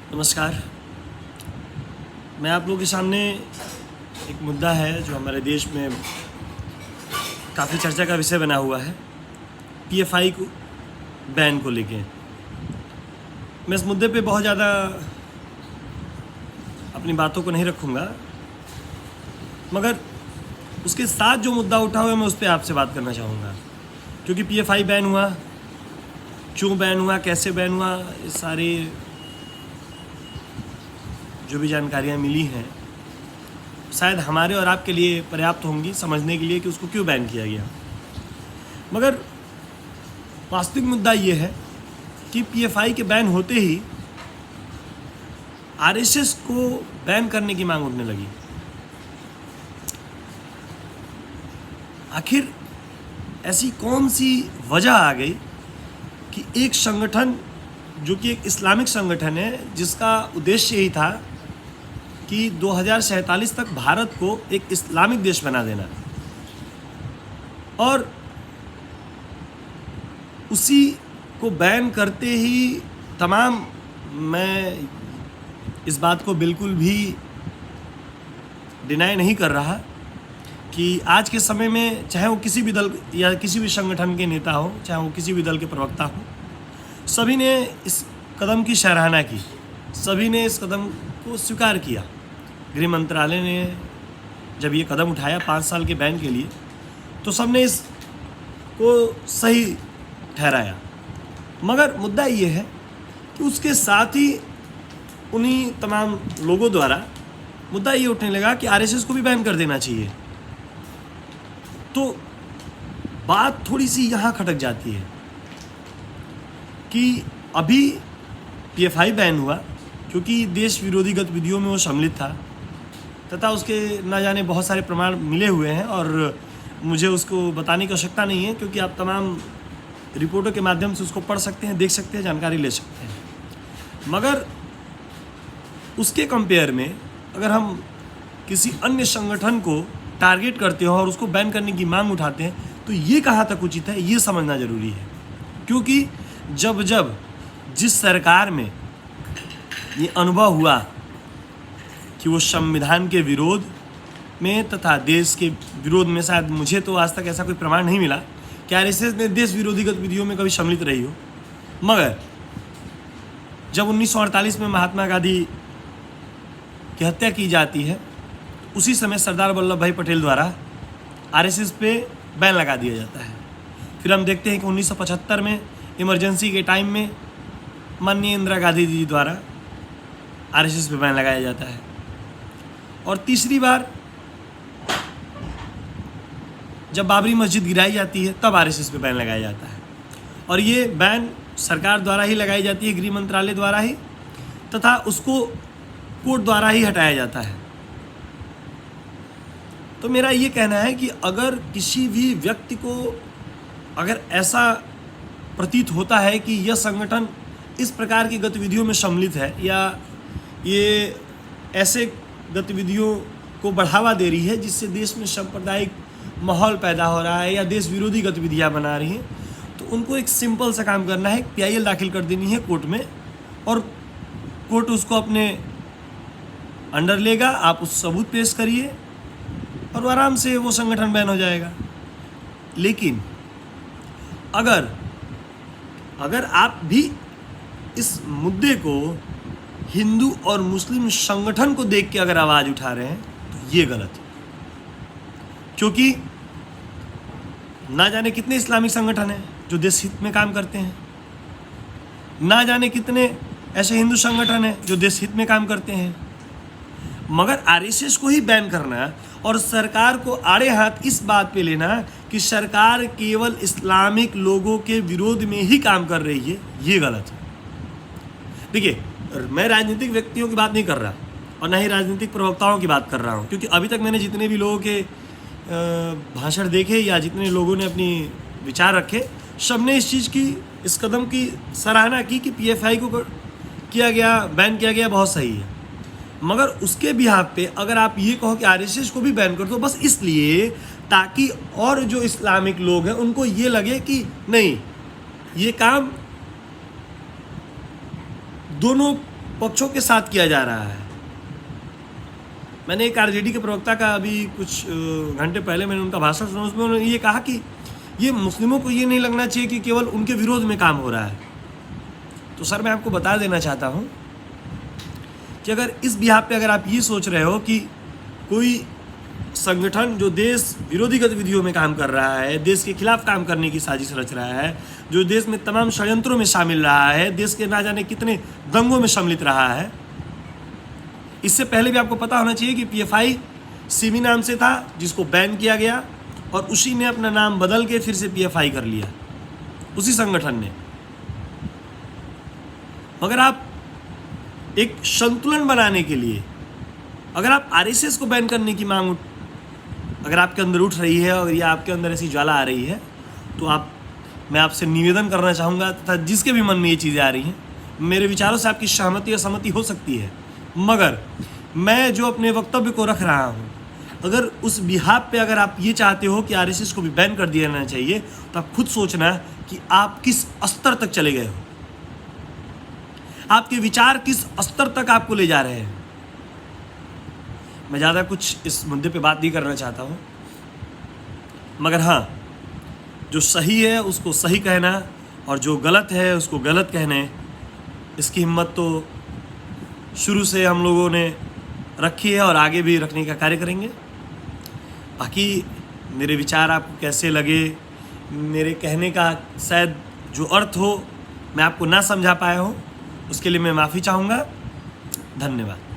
नमस्कार। मैं आप लोगों के सामने एक मुद्दा है जो हमारे देश में काफ़ी चर्चा का विषय बना हुआ है, पीएफआई को बैन को लेके। मैं इस मुद्दे पे बहुत ज़्यादा अपनी बातों को नहीं रखूँगा, मगर उसके साथ जो मुद्दा उठा हुआ है मैं उस पर आपसे बात करना चाहूँगा। क्योंकि पीएफआई बैन हुआ, क्यों बैन हुआ, कैसे बैन हुआ, ये सारे जो भी जानकारियाँ मिली हैं शायद हमारे और आपके लिए पर्याप्त होंगी समझने के लिए कि उसको क्यों बैन किया गया। मगर वास्तविक मुद्दा ये है कि पीएफआई के बैन होते ही आरएसएस को बैन करने की मांग उठने लगी। आखिर ऐसी कौन सी वजह आ गई कि एक संगठन जो कि एक इस्लामिक संगठन है, जिसका उद्देश्य यही था कि 2047 तक भारत को एक इस्लामिक देश बना देना, और उसी को बैन करते ही तमाम, मैं इस बात को बिल्कुल भी डिनाई नहीं कर रहा कि आज के समय में चाहे वो किसी भी दल या किसी भी संगठन के नेता हो, चाहे वो किसी भी दल के प्रवक्ता हो, सभी ने इस कदम की सराहना की, सभी ने इस कदम को स्वीकार किया। गृह मंत्रालय ने जब ये कदम उठाया 5 साल के बैन के लिए, तो सबने इसको सही ठहराया। मगर मुद्दा ये है कि उसके साथ ही उन्हीं तमाम लोगों द्वारा मुद्दा ये उठने लगा कि आरएसएस को भी बैन कर देना चाहिए। तो बात थोड़ी सी यहाँ खटक जाती है कि अभी पीएफआई बैन हुआ क्योंकि देश विरोधी गतिविधियों में वो सम्मिलित था, तथा उसके ना जाने बहुत सारे प्रमाण मिले हुए हैं, और मुझे उसको बताने की आवश्यकता नहीं है क्योंकि आप तमाम रिपोर्टों के माध्यम से उसको पढ़ सकते हैं, देख सकते हैं, जानकारी ले सकते हैं। मगर उसके कंपेयर में अगर हम किसी अन्य संगठन को टारगेट करते हो और उसको बैन करने की मांग उठाते हैं, तो ये कहाँ तक उचित है, ये समझना ज़रूरी है। क्योंकि जब जब जिस सरकार में ये अनुभव हुआ कि वो संविधान के विरोध में तथा देश के विरोध में, शायद मुझे तो आज तक ऐसा कोई प्रमाण नहीं मिला कि आरएसएस ने देश विरोधी गतिविधियों में कभी सम्मिलित रही हो, मगर जब 1948 में महात्मा गांधी की हत्या की जाती है, उसी समय सरदार वल्लभ भाई पटेल द्वारा आरएसएस पे बैन लगा दिया जाता है। फिर हम देखते हैं कि 1975 में इमरजेंसी के टाइम में माननीय इंदिरा गांधी जी द्वारा आरएसएस पे बैन लगाया जाता है, और तीसरी बार जब बाबरी मस्जिद गिराई जाती है तब आरएसएस पे बैन लगाया जाता है। और ये बैन सरकार द्वारा ही लगाई जाती है, गृह मंत्रालय द्वारा ही, तथा उसको कोर्ट द्वारा ही हटाया जाता है। तो मेरा ये कहना है कि अगर किसी भी व्यक्ति को अगर ऐसा प्रतीत होता है कि यह संगठन इस प्रकार की गतिविधियों में सम्मिलित है या ये ऐसे गतिविधियों को बढ़ावा दे रही है जिससे देश में सांप्रदायिक माहौल पैदा हो रहा है या देश विरोधी गतिविधियां बना रही हैं, तो उनको एक सिंपल सा काम करना है, पीआईएल दाखिल कर देनी है कोर्ट में, और कोर्ट उसको अपने अंडर लेगा। आप उस सबूत पेश करिए और आराम से वो संगठन बैन हो जाएगा। लेकिन अगर आप भी इस मुद्दे को हिंदू और मुस्लिम संगठन को देख के अगर आवाज़ उठा रहे हैं तो ये गलत है। क्योंकि ना जाने कितने इस्लामिक संगठन हैं जो देश हित में काम करते हैं, ना जाने कितने ऐसे हिंदू संगठन हैं जो देश हित में काम करते हैं, मगर आरएसएस को ही बैन करना और सरकार को आड़े हाथ इस बात पे लेना कि सरकार केवल इस्लामिक लोगों के विरोध में ही काम कर रही है, ये गलत है। देखिए, मैं राजनीतिक व्यक्तियों की बात नहीं कर रहा और ना ही राजनीतिक प्रवक्ताओं की बात कर रहा हूँ, क्योंकि अभी तक मैंने जितने भी लोगों के भाषण देखे या जितने लोगों ने अपनी विचार रखे, सबने इस चीज़ की, इस कदम की सराहना की कि पीएफआई को किया गया, बैन किया गया, बहुत सही है। मगर उसके बिहाफ पे अगर आप ये कहो कि आरएसएस को भी बैन कर दो, बस इसलिए ताकि और जो इस्लामिक लोग हैं उनको ये लगे कि नहीं, ये काम दोनों पक्षों के साथ किया जा रहा है। मैंने एक आरजेडी के प्रवक्ता का अभी कुछ घंटे पहले मैंने उनका भाषण सुना, उसमें उन्होंने ये कहा कि ये मुस्लिमों को ये नहीं लगना चाहिए कि केवल उनके विरोध में काम हो रहा है। तो सर मैं आपको बता देना चाहता हूँ कि अगर इस बिहार पे अगर आप ये सोच रहे हो कि कोई संगठन जो देश विरोधी गतिविधियों में काम कर रहा है, देश के खिलाफ काम करने की साजिश रच रहा है, जो देश में तमाम षड्यंत्रों में शामिल रहा है, देश के ना जाने कितने दंगों में सम्मिलित रहा है, इससे पहले भी आपको पता होना चाहिए कि पीएफआई सिमी नाम से था जिसको बैन किया गया और उसी ने अपना नाम बदल के फिर से पीएफआई कर लिया, उसी संगठन ने। मगर आप एक संतुलन बनाने के लिए अगर आप आरएसएस को बैन करने की मांग अगर आपके अंदर उठ रही है और या आपके अंदर ऐसी ज्वाला आ रही है, तो मैं आपसे निवेदन करना चाहूँगा तथा जिसके भी मन में ये चीज़ें आ रही हैं, मेरे विचारों से आपकी सहमति या सहमति हो सकती है, मगर मैं जो अपने वक्तव्य को रख रहा हूँ, अगर उस बिहाफ पे अगर आप ये चाहते हो कि आरएसएस को भी बैन कर दिया जाना चाहिए, तो आप खुद सोचना कि आप किस स्तर तक चले गए हो, आपके विचार किस स्तर तक आपको ले जा रहे हैं। मैं ज़्यादा कुछ इस मुद्दे पे बात नहीं करना चाहता हूँ, मगर हाँ, जो सही है उसको सही कहना और जो गलत है उसको गलत कहने, इसकी हिम्मत तो शुरू से हम लोगों ने रखी है और आगे भी रखने का कार्य करेंगे। बाकी मेरे विचार आपको कैसे लगे, मेरे कहने का शायद जो अर्थ हो मैं आपको ना समझा पाया हूँ, उसके लिए मैं माफ़ी चाहूँगा। धन्यवाद।